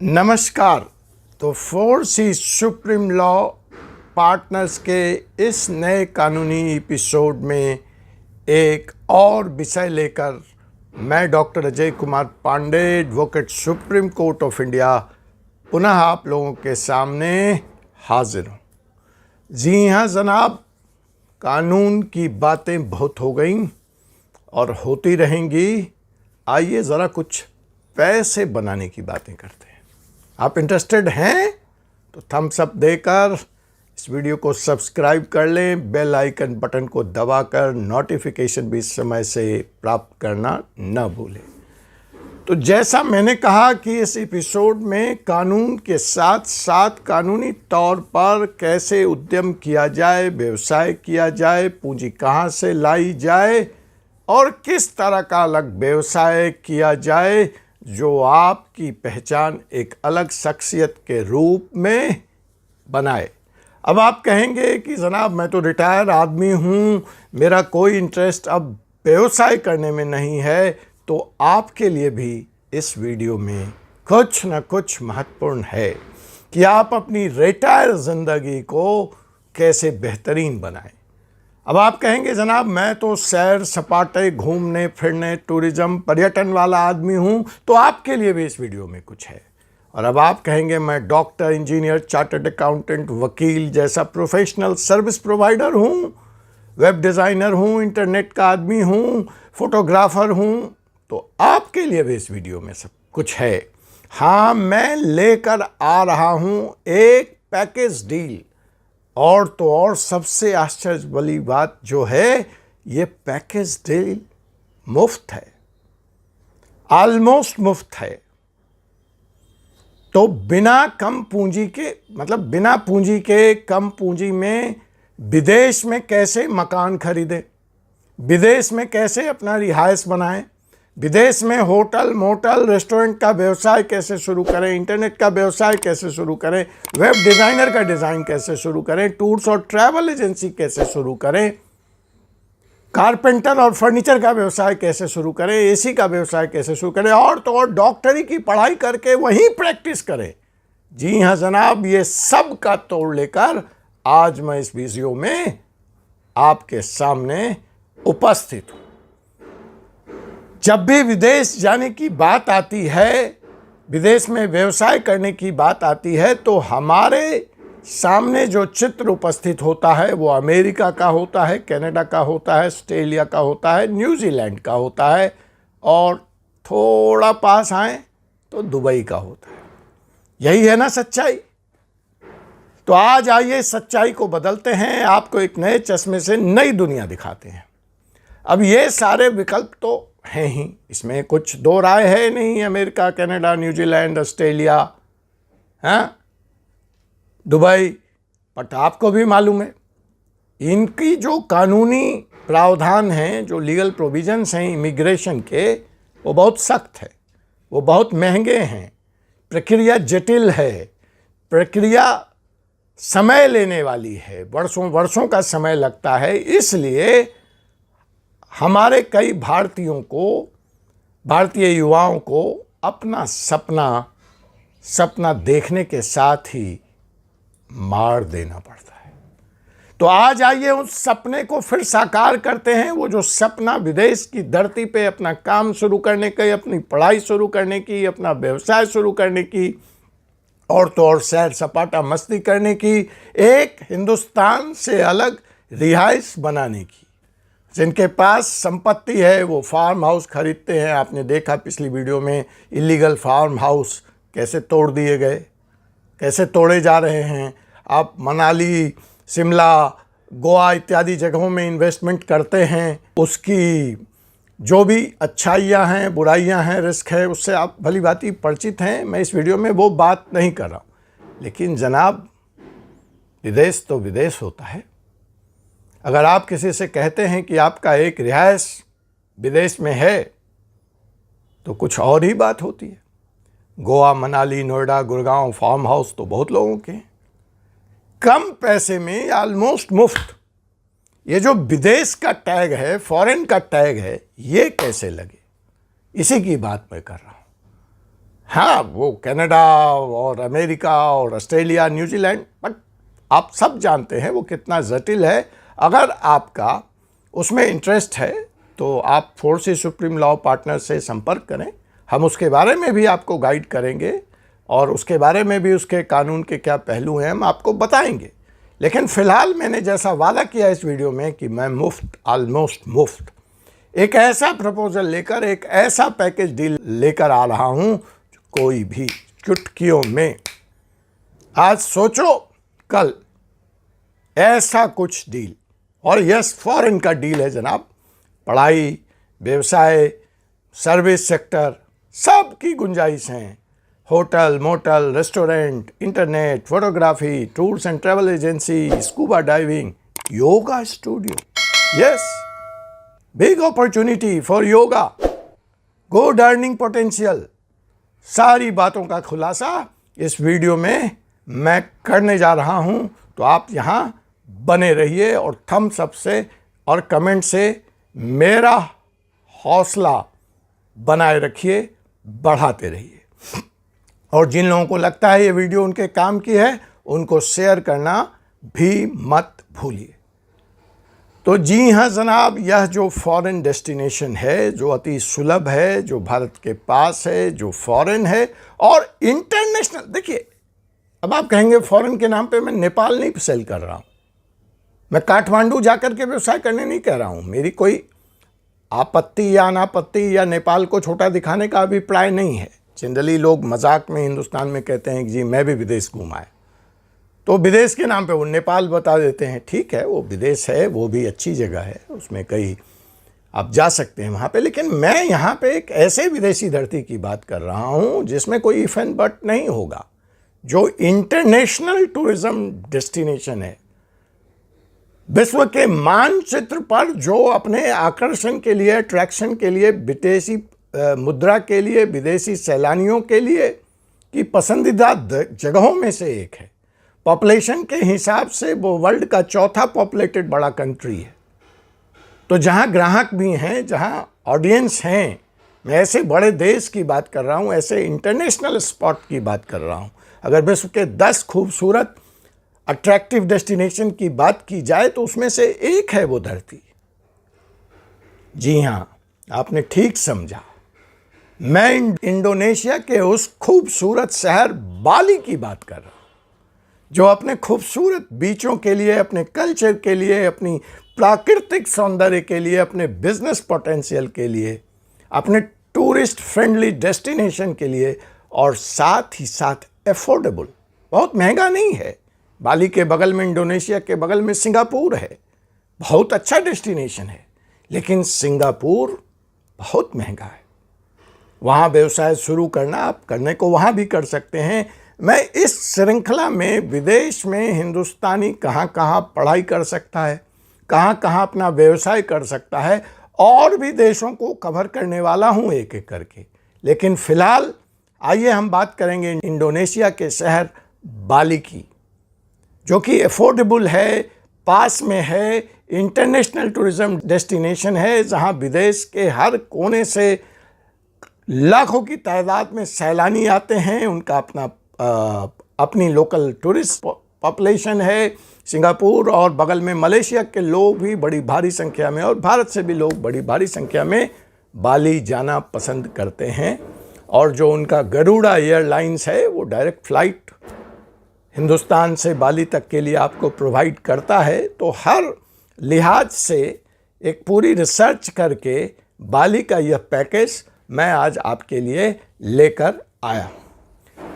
नमस्कार। तो 4C supreme law partners के इस नए कानूनी एपिसोड में एक और विषय लेकर मैं doctor Ajay Kumar Pandey, advocate Supreme Court of India, पुनः आप लोगों के सामने हाजिर हूँ। जी हाँ जनाब, कानून की बातें बहुत हो गई और होती रहेंगी। आइए ज़रा कुछ पैसे बनाने की बातें करते हैं। आप इंटरेस्टेड हैं तो थम्स अप देकर इस वीडियो को सब्सक्राइब कर लें, बेल आइकन बटन को दबाकर नोटिफिकेशन भी समय से प्राप्त करना न भूलें। तो जैसा मैंने कहा कि इस एपिसोड में कानून के साथ साथ कानूनी तौर पर कैसे उद्यम किया जाए, व्यवसाय किया जाए, पूंजी कहाँ से लाई जाए और किस तरह का अलग व्यवसाय किया जाए जो आपकी पहचान एक अलग शख्सियत के रूप में बनाए। अब आप कहेंगे कि जनाब मैं तो रिटायर आदमी हूँ, मेरा कोई इंटरेस्ट अब व्यवसाय करने में नहीं है। तो आपके लिए भी इस वीडियो में कुछ न कुछ महत्वपूर्ण है कि आप अपनी रिटायर ज़िंदगी को कैसे बेहतरीन बनाएं। अब आप कहेंगे जनाब मैं तो सैर सपाटे, घूमने फिरने, टूरिज्म, पर्यटन वाला आदमी हूँ, तो आपके लिए भी इस वीडियो में कुछ है। और अब आप कहेंगे मैं डॉक्टर, इंजीनियर, चार्टर्ड अकाउंटेंट, वकील जैसा प्रोफेशनल सर्विस प्रोवाइडर हूँ, वेब डिज़ाइनर हूँ, इंटरनेट का आदमी हूँ, फोटोग्राफर हूँ, तो आपके लिए भी इस वीडियो में सब कुछ है। हाँ, मैं लेकर आ रहा हूँ एक पैकेज डील। और तो और सबसे आश्चर्य वाली बात जो है, ये पैकेज डील मुफ्त है, ऑलमोस्ट मुफ्त है। तो बिना कम पूंजी के, मतलब बिना पूंजी के कम पूंजी में विदेश में कैसे मकान खरीदें, विदेश में कैसे अपना रिहाइश बनाएं, विदेश में होटल, मोटल, रेस्टोरेंट का व्यवसाय कैसे शुरू करें, इंटरनेट का व्यवसाय कैसे शुरू करें, वेब डिज़ाइनर का डिज़ाइन कैसे शुरू करें, टूर्स और ट्रैवल एजेंसी कैसे शुरू करें, कारपेंटर और फर्नीचर का व्यवसाय कैसे शुरू करें, एसी का व्यवसाय कैसे शुरू करें, और तो और डॉक्टरी की पढ़ाई करके वहीं प्रैक्टिस करें। जी हाँ जनाब, ये सब का तोड़ लेकर आज मैं इस वीडियो में आपके सामने उपस्थित हूँ। जब भी विदेश जाने की बात आती है, विदेश में व्यवसाय करने की बात आती है, तो हमारे सामने जो चित्र उपस्थित होता है वो अमेरिका का होता है, कनाडा का होता है, ऑस्ट्रेलिया का होता है, न्यूजीलैंड का होता है, और थोड़ा पास आए तो दुबई का होता है। यही है ना सच्चाई। तो आज आइए सच्चाई को बदलते हैं, आपको एक नए चश्मे से नई दुनिया दिखाते हैं। अब ये सारे विकल्प तो हैं ही, इसमें कुछ दो राय है नहीं। अमेरिका, कनाडा, न्यूजीलैंड, ऑस्ट्रेलिया, हाँ, दुबई, बट आपको भी मालूम है इनकी जो कानूनी प्रावधान हैं, जो लीगल प्रोविजंस हैं इमिग्रेशन के, वो बहुत सख्त है, वो बहुत महंगे हैं, प्रक्रिया जटिल है, प्रक्रिया समय लेने वाली है, वर्षों वर्षों का समय लगता है। इसलिए हमारे कई भारतीयों को, भारतीय युवाओं को अपना सपना देखने के साथ ही मार देना पड़ता है। तो आज आइए उस सपने को फिर साकार करते हैं। वो जो सपना विदेश की धरती पे अपना काम शुरू करने की, अपनी पढ़ाई शुरू करने की, अपना व्यवसाय शुरू करने की, और तो और सैर सपाटा मस्ती करने की, एक हिंदुस्तान से अलग रिहाइश बनाने की। जिनके पास संपत्ति है वो फार्म हाउस खरीदते हैं। आपने देखा पिछली वीडियो में इलीगल फार्म हाउस कैसे तोड़ दिए गए, कैसे तोड़े जा रहे हैं। आप मनाली, शिमला, गोवा इत्यादि जगहों में इन्वेस्टमेंट करते हैं, उसकी जो भी अच्छाइयाँ हैं, बुराइयाँ हैं, रिस्क है, उससे आप भली भांति परिचित हैं। मैं इस वीडियो में वो बात नहीं कर रहा हूँ। लेकिन जनाब, विदेश तो विदेश होता है। अगर आप किसी से कहते हैं कि आपका एक रिहाइश विदेश में है, तो कुछ और ही बात होती है। गोवा, मनाली, नोएडा, गुड़गांव फार्म हाउस तो बहुत लोगों के हैं, कम पैसे में, ऑलमोस्ट मुफ्त। ये जो विदेश का टैग है, फॉरेन का टैग है, ये कैसे लगे, इसी की बात मैं कर रहा हूँ। हाँ, वो कनाडा और अमेरिका और ऑस्ट्रेलिया, न्यूजीलैंड, बट आप सब जानते हैं वो कितना जटिल है। अगर आपका उसमें इंटरेस्ट है तो आप 4C सुप्रीम लॉ पार्टनर से संपर्क करें। हम उसके बारे में भी आपको गाइड करेंगे और उसके बारे में भी उसके कानून के क्या पहलू हैं हम आपको बताएंगे। लेकिन फ़िलहाल मैंने जैसा वादा किया इस वीडियो में कि मैं मुफ्त, ऑलमोस्ट मुफ्त, एक ऐसा प्रपोजल लेकर, एक ऐसा पैकेज डील लेकर आ रहा हूं, कोई भी चुटकियों में। आज सोचो, कल ऐसा कुछ डील, और यस, फॉरेन का डील है जनाब। पढ़ाई, व्यवसाय, सर्विस सेक्टर, सब की गुंजाइश हैं। Hotel, motel, restaurant, internet, photography, tours and travel agency, scuba diving, yoga studio. Yes, big opportunity for yoga, good earning potential. सारी बातों का खुलासा इस वीडियो में मैं करने जा रहा हूं, तो आप यहां बने रहिए और थम्स अप से और कमेंट से मेरा हौसला बनाए रखिए, बढ़ाते रहिए। और जिन लोगों को लगता है ये वीडियो उनके काम की है, उनको शेयर करना भी मत भूलिए। तो जी हाँ जनाब, यह जो फॉरेन डेस्टिनेशन है, जो अति सुलभ है, जो भारत के पास है, जो फॉरेन है और इंटरनेशनल। देखिए, अब आप कहेंगे फॉरेन के नाम पे मैं नेपाल नहीं सेल कर रहा हूँ, मैं काठमांडू जाकर के व्यवसाय करने नहीं कह रहा हूँ। मेरी कोई आपत्ति या अनापत्ति या नेपाल को छोटा दिखाने का अभिप्राय नहीं है। जनरली लोग मजाक में हिंदुस्तान में कहते हैं कि जी मैं भी विदेश घूमा है, तो विदेश के नाम पे वो नेपाल बता देते हैं। ठीक है, वो विदेश है, वो भी अच्छी जगह है, उसमें कई आप जा सकते हैं वहाँ पे। लेकिन मैं यहाँ पे एक ऐसे विदेशी धरती की बात कर रहा हूँ जिसमें कोई इफ एंड बट नहीं होगा, जो इंटरनेशनल टूरिज्म डेस्टिनेशन है। विश्व के मानचित्र पर जो अपने आकर्षण के लिए, अट्रैक्शन के लिए, विदेशी मुद्रा के लिए, विदेशी सैलानियों के लिए की पसंदीदा जगहों में से एक है। पॉपुलेशन के हिसाब से वो वर्ल्ड का चौथा पॉपुलेटेड बड़ा कंट्री है। तो जहाँ ग्राहक भी हैं, जहाँ ऑडियंस हैं, मैं ऐसे बड़े देश की बात कर रहा हूँ, ऐसे इंटरनेशनल स्पॉट की बात कर रहा हूँ। अगर विश्व के 10 खूबसूरत अट्रैक्टिव डेस्टिनेशन की बात की जाए तो उसमें से एक है वो धरती। जी हाँ, आपने ठीक समझा, मैं इंडोनेशिया के उस खूबसूरत शहर बाली की बात कर रहा हूँ, जो अपने खूबसूरत बीचों के लिए, अपने कल्चर के लिए, अपनी प्राकृतिक सौंदर्य के लिए, अपने बिजनेस पोटेंशियल के लिए, अपने टूरिस्ट फ्रेंडली डेस्टिनेशन के लिए, और साथ ही साथ एफोर्डेबल, बहुत महंगा नहीं है। बाली के बगल में, इंडोनेशिया के बगल में सिंगापुर है, बहुत अच्छा डेस्टिनेशन है, लेकिन सिंगापुर बहुत महंगा है। वहाँ व्यवसाय शुरू करना, आप करने को वहाँ भी कर सकते हैं। मैं इस श्रृंखला में विदेश में हिंदुस्तानी कहाँ कहाँ पढ़ाई कर सकता है, कहाँ कहाँ अपना व्यवसाय कर सकता है, और भी देशों को कवर करने वाला हूँ एक एक करके। लेकिन फ़िलहाल आइए हम बात करेंगे इंडोनेशिया के शहर बाली की, जो कि एफोर्डेबल है, पास में है, इंटरनेशनल टूरिज्म डेस्टिनेशन है, जहाँ विदेश के हर कोने से लाखों की तादाद में सैलानी आते हैं। उनका अपनी लोकल टूरिस्ट पॉपुलेशन है। सिंगापुर और बगल में मलेशिया के लोग भी बड़ी भारी संख्या में, और भारत से भी लोग बड़ी भारी संख्या में बाली जाना पसंद करते हैं। और जो उनका गरुड़ा एयरलाइंस है, वो डायरेक्ट फ़्लाइट हिंदुस्तान से बाली तक के लिए आपको प्रोवाइड करता है। तो हर लिहाज से एक पूरी रिसर्च करके बाली का यह पैकेज मैं आज आपके लिए लेकर आया।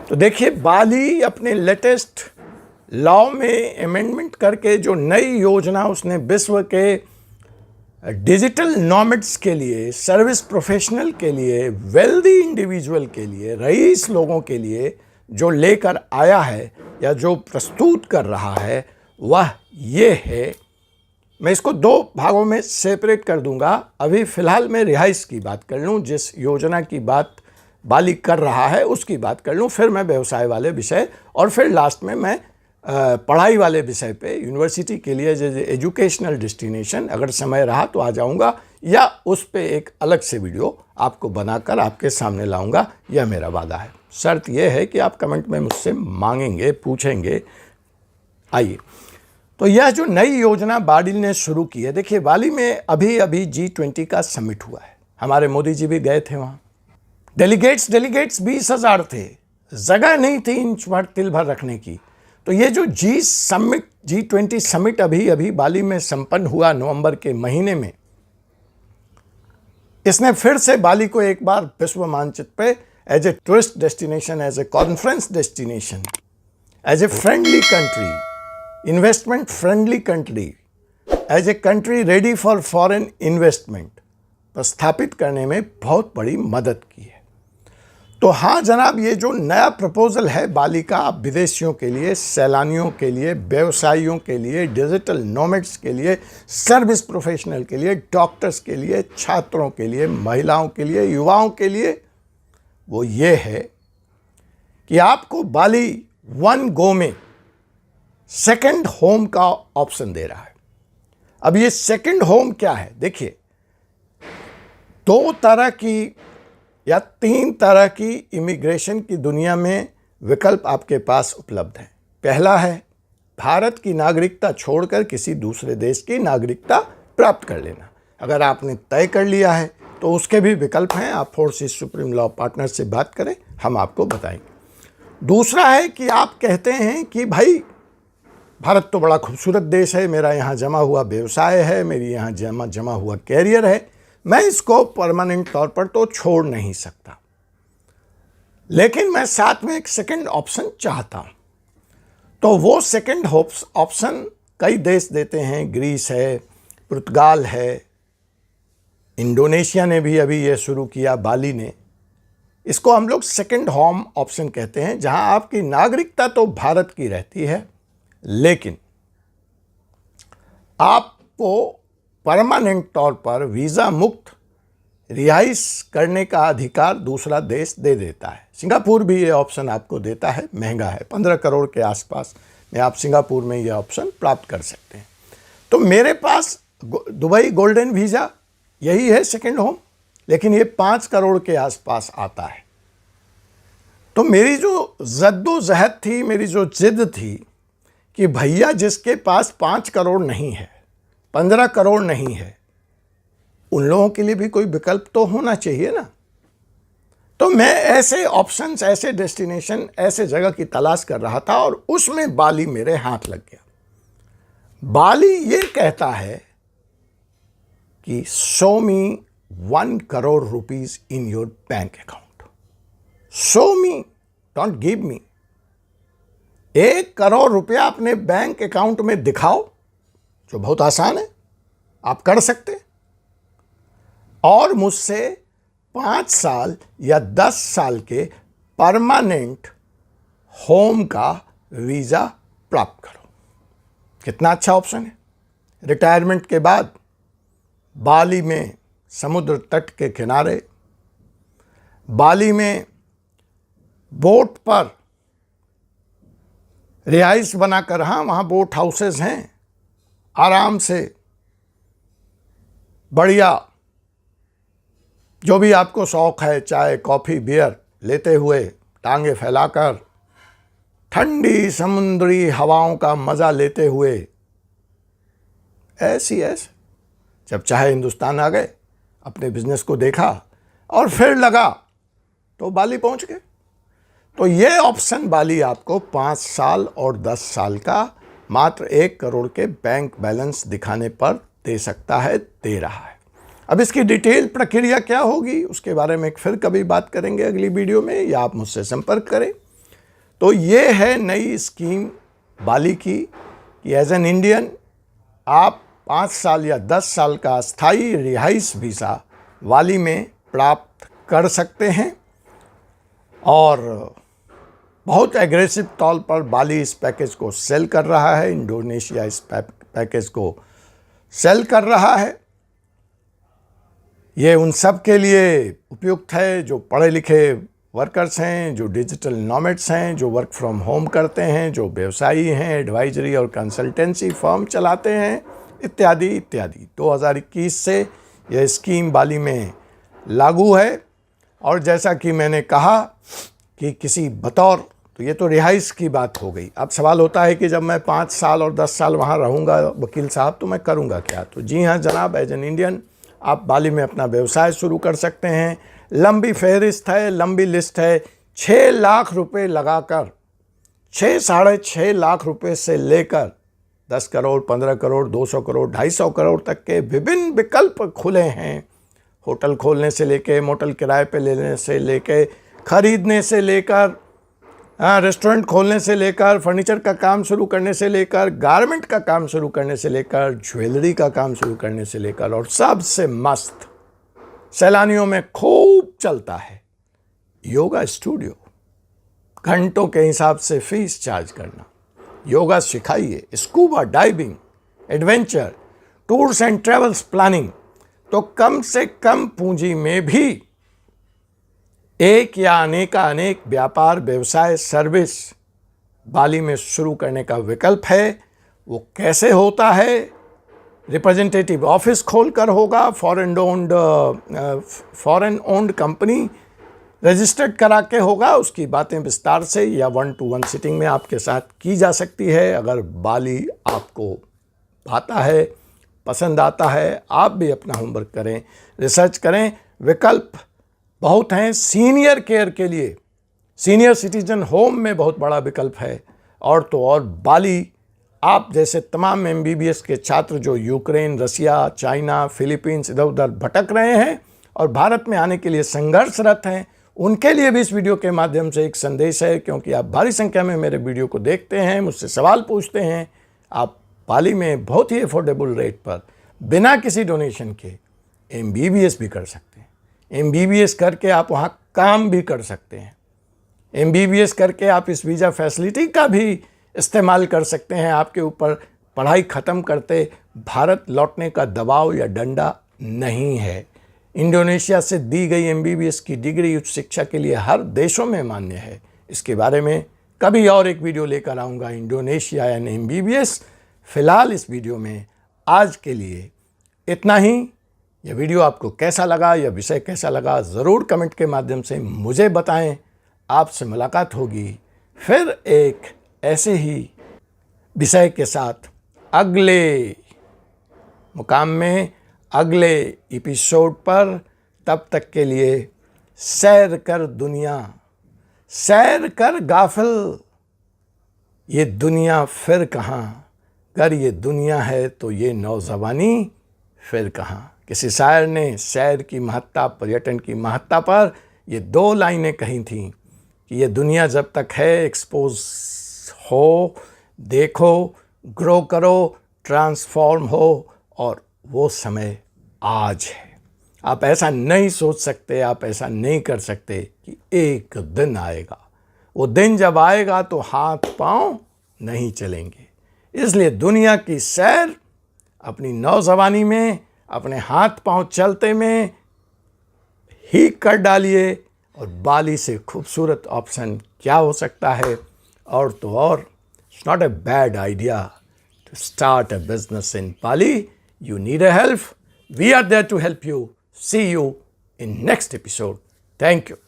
तो देखिए, बाली अपने लेटेस्ट लॉ में अमेंडमेंट करके जो नई योजना उसने विश्व के डिजिटल नॉमड्स के लिए, सर्विस प्रोफेशनल के लिए, वेल्दी इंडिविजुअल के लिए, रईस लोगों के लिए जो लेकर आया है या जो प्रस्तुत कर रहा है, वह ये है। मैं इसको 2 भागों में सेपरेट कर दूंगा। अभी फ़िलहाल मैं रिहाइश की बात कर लूँ, जिस योजना की बात बाली कर रहा है उसकी बात कर लूँ, फिर मैं व्यवसाय वाले विषय, और फिर लास्ट में मैं पढ़ाई वाले विषय पे, यूनिवर्सिटी के लिए जो एजुकेशनल डेस्टिनेशन, अगर समय रहा तो आ जाऊंगा, या उस पे एक अलग से वीडियो आपको बनाकर आपके सामने लाऊंगा, यह मेरा वादा है। शर्त यह है कि आप कमेंट में मुझसे मांगेंगे, पूछेंगे। आइए, तो यह जो नई योजना बाली ने शुरू की है, देखिए बाली में अभी अभी G20 का समिट हुआ है, हमारे मोदी जी भी गए थे वहाँ। डेलीगेट्स 20,000 थे, जगह नहीं थी इंच भर तिल भर रखने की। तो ये जो G20 समिट अभी अभी बाली में संपन्न हुआ नवंबर के महीने में, इसने फिर से बाली को एक बार विश्व मानचित्र पे as a tourist destination, as a conference destination, as a friendly country, investment friendly country, as a country ready for foreign investment प्रस्थापित करने में बहुत बड़ी मदद की है। तो हाँ जनाब, ये जो नया प्रपोजल है बाली का, आप विदेशियों के लिए, सैलानियों के लिए, व्यवसायियों के लिए, डिजिटल नोमैड्स के लिए, सर्विस प्रोफेशनल के लिए, डॉक्टर्स के लिए, छात्रों के लिए, महिलाओं के लिए, युवाओं के लिए, वो ये है कि आपको बाली वन गो में सेकंड होम का ऑप्शन दे रहा है। अब ये सेकंड होम क्या है? देखिए, 2 तरह की या 3 तरह की इमिग्रेशन की दुनिया में विकल्प आपके पास उपलब्ध है। पहला है भारत की नागरिकता छोड़कर किसी दूसरे देश की नागरिकता प्राप्त कर लेना। अगर आपने तय कर लिया है तो उसके भी विकल्प हैं। आप 4C सुप्रीम लॉ पार्टनर से बात करें, हम आपको बताएंगे। दूसरा है कि आप कहते हैं कि भाई भारत तो बड़ा खूबसूरत देश है, मेरा यहाँ जमा हुआ व्यवसाय है, मेरी यहाँ जमा हुआ कैरियर है, मैं इसको परमानेंट तौर पर तो छोड़ नहीं सकता, लेकिन मैं साथ में एक सेकंड ऑप्शन चाहता हूं। तो वो सेकंड ऑप्शन कई देश देते हैं, ग्रीस है, पुर्तगाल है, इंडोनेशिया ने भी अभी ये शुरू किया, बाली ने। इसको हम लोग सेकंड होम ऑप्शन कहते हैं, जहां आपकी नागरिकता तो भारत की रहती है, लेकिन आपको परमानेंट तौर पर वीज़ा मुक्त रिहाइश करने का अधिकार दूसरा देश दे देता है। सिंगापुर भी ये ऑप्शन आपको देता है, महंगा है, 15 करोड़ के आसपास में आप सिंगापुर में ये ऑप्शन प्राप्त कर सकते हैं। तो मेरे पास दुबई गोल्डन वीज़ा यही है सेकंड होम, लेकिन ये 5 करोड़ के आसपास आता है। तो मेरी जो जद्दोजहद थी, मेरी जो जिद थी कि भैया जिसके पास 5 करोड़ नहीं है, 15 करोड़ नहीं है, उन लोगों के लिए भी कोई विकल्प तो होना चाहिए ना। तो मैं ऐसे ऑप्शंस, ऐसे डेस्टिनेशन, ऐसे जगह की तलाश कर रहा था और उसमें बाली मेरे हाथ लग गया। बाली ये कहता है कि show me 1 crore rupees in your bank account. Show me, don't give me. 1 crore रुपया अपने बैंक अकाउंट में दिखाओ, जो बहुत आसान है, आप कर सकते हैं, और मुझसे 5 साल या 10 साल के परमानेंट होम का वीज़ा प्राप्त करो। कितना अच्छा ऑप्शन है। रिटायरमेंट के बाद बाली में समुद्र तट के किनारे, बाली में बोट पर रिहाइश बनाकर, हाँ वहाँ बोट हाउसेज हैं, आराम से बढ़िया जो भी आपको शौक़ है, चाय कॉफ़ी बियर लेते हुए टांगे फैलाकर ठंडी समुद्री हवाओं का मज़ा लेते हुए ऐसी जब चाहे हिंदुस्तान आ गए, अपने बिजनेस को देखा और फिर लगा तो बाली पहुंच गए। तो ये ऑप्शन बाली आपको 5 साल और 10 साल का मात्र 1 करोड़ के बैंक बैलेंस दिखाने पर दे सकता है, दे रहा है। अब इसकी डिटेल प्रक्रिया क्या होगी उसके बारे में फिर कभी बात करेंगे अगली वीडियो में, या आप मुझसे संपर्क करें। तो ये है नई स्कीम बाली की कि एज एन इंडियन आप 5 साल या 10 साल का स्थायी रिहाइश वीज़ा बाली में प्राप्त कर सकते हैं। और बहुत एग्रेसिव तौर पर बाली इस पैकेज को सेल कर रहा है, इंडोनेशिया इस पैकेज को सेल कर रहा है। ये उन सब के लिए उपयुक्त है जो पढ़े लिखे वर्कर्स हैं, जो डिजिटल नोमैड्स हैं, जो वर्क फ्रॉम होम करते हैं, जो व्यवसायी हैं, एडवाइजरी और कंसल्टेंसी फर्म चलाते हैं, इत्यादि इत्यादि। 2021 से यह स्कीम बाली में लागू है। और जैसा कि मैंने कहा कि किसी बतौर, तो ये तो रिहाइश की बात हो गई। अब सवाल होता है कि जब मैं 5 साल और 10 साल वहाँ रहूँगा वकील साहब, तो मैं करूँगा क्या? तो जी हाँ जनाब, एज एन इंडियन आप बाली में अपना व्यवसाय शुरू कर सकते हैं। लंबी फहरिस्त है, लंबी लिस्ट है। 6 लाख रुपए लगाकर, 6-6.5 लाख रुपए से लेकर 10 करोड़, 15 करोड़, 200 करोड़, 250 करोड़ तक के विभिन्न विकल्प खुले हैं। होटल खोलने से लेके, मोटल किराए पे लेने से लेके, खरीदने से लेकर, रेस्टोरेंट खोलने से लेकर, फर्नीचर का काम शुरू करने से लेकर, गारमेंट का काम शुरू करने से लेकर, ज्वेलरी का काम शुरू करने से लेकर, और सबसे मस्त सैलानियों में खूब चलता है योगा स्टूडियो। घंटों के हिसाब से फीस चार्ज करना, योगा सिखाइए, scuba diving, adventure, tours and travels planning. तो कम से कम पूंजी में भी एक या अनेक व्यापार, व्यवसाय, सर्विस बाली में शुरू करने का विकल्प है। वो कैसे होता है? रिप्रेजेंटेटिव ऑफिस खोलकर होगा, फॉरेन ओन्ड कंपनी रजिस्टर्ड करा के होगा। उसकी बातें विस्तार से या 1-to-1 सिटिंग में आपके साथ की जा सकती है। अगर बाली आपको भाता है, पसंद आता है, आप भी अपना होमवर्क करें, रिसर्च करें। विकल्प बहुत हैं। सीनियर केयर के लिए सीनियर सिटीजन होम में बहुत बड़ा विकल्प है। और तो और बाली आप जैसे तमाम MBBS के छात्र जो यूक्रेन, रसिया, चाइना, फिलीपींस इधर उधर भटक रहे हैं और भारत में आने के लिए संघर्षरत हैं, उनके लिए भी इस वीडियो के माध्यम से एक संदेश है। क्योंकि आप भारी संख्या में मेरे वीडियो को देखते हैं, मुझसे सवाल पूछते हैं। आप बाली में बहुत ही अफोर्डेबल रेट पर बिना किसी डोनेशन के MBBS भी कर सकते हैं। MBBS करके आप वहाँ काम भी कर सकते हैं। MBBS करके आप इस वीज़ा फैसिलिटी का भी इस्तेमाल कर सकते हैं। आपके ऊपर पढ़ाई ख़त्म करते भारत लौटने का दबाव या डंडा नहीं है। इंडोनेशिया से दी गई MBBS की डिग्री उच्च शिक्षा के लिए हर देशों में मान्य है। इसके बारे में कभी और एक वीडियो लेकर आऊँगा, इंडोनेशिया एंड MBBS। फ़िलहाल इस वीडियो में आज के लिए इतना ही। यह वीडियो आपको कैसा लगा, यह विषय कैसा लगा, ज़रूर कमेंट के माध्यम से मुझे बताएं। आपसे मुलाकात होगी फिर एक ऐसे ही विषय के साथ अगले मुकाम में, अगले एपिसोड पर। तब तक के लिए सैर कर दुनिया, सैर कर गाफिल, ये दुनिया फिर कहाँ। अगर ये दुनिया है तो ये नौजवानी फिर कहाँ। किसी शायर ने सैर की महत्ता, पर्यटन की महत्ता पर ये 2 लाइनें कही थीं कि ये दुनिया जब तक है, एक्सपोज हो, देखो, ग्रो करो, ट्रांसफॉर्म हो, और वो समय आज है। आप ऐसा नहीं सोच सकते, आप ऐसा नहीं कर सकते कि एक दिन आएगा। वो दिन जब आएगा तो हाथ पांव नहीं चलेंगे। इसलिए दुनिया की सैर अपनी नौजवानी में, अपने हाथ पांव चलते में ही कर डालिए। और बाली से खूबसूरत ऑप्शन क्या हो सकता है? और तो और, it's not a bad idea to start a business in Bali. You need a help? We are there to help you. See you in next episode. Thank you.